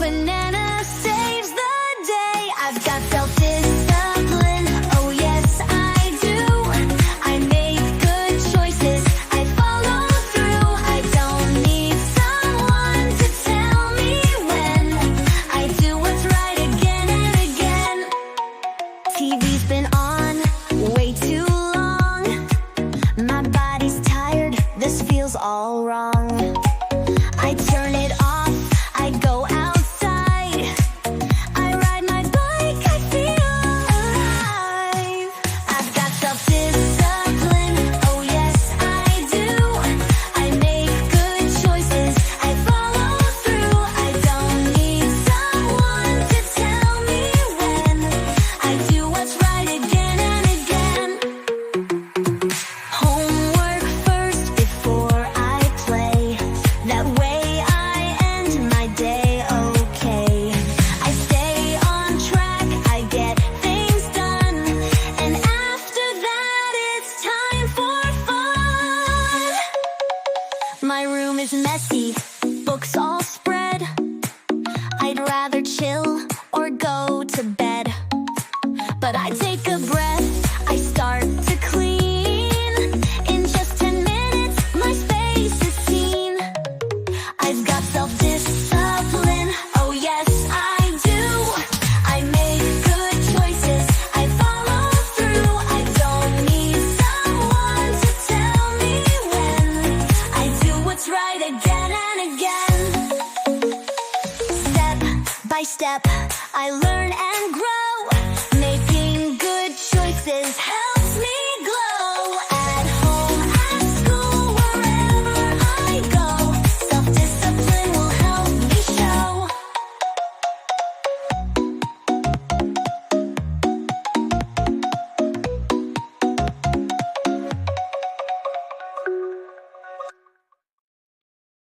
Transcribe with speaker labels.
Speaker 1: banana saves the day. I've got self-discipline, oh yes I do. I make good choices, I follow through. I don't need someone to tell me when. I do what's right again and again. TV's been on way too long. My body's tired, this feels all wrong. I turn it off, I go outside. I ride my bike, I feel alive. I've got self-discipline, oh yes I do. I make good choices, I follow through. I don't need someone to tell me when. I do what's right again and again. Homework first before I play. That way I end my day okay. I stay on track, I get things done. And after that it's time for fun. My room is messy, books all spread. I'd rather chill or go to bed. But I take a breath, I start to clean. In just 10 minutes, my space is seen. I've got self-discipline, oh yes I do. I make good choices, I follow through. I don't need someone to tell me when. I do what's right again and again. Step by step, I learn and grow. Making good choices helps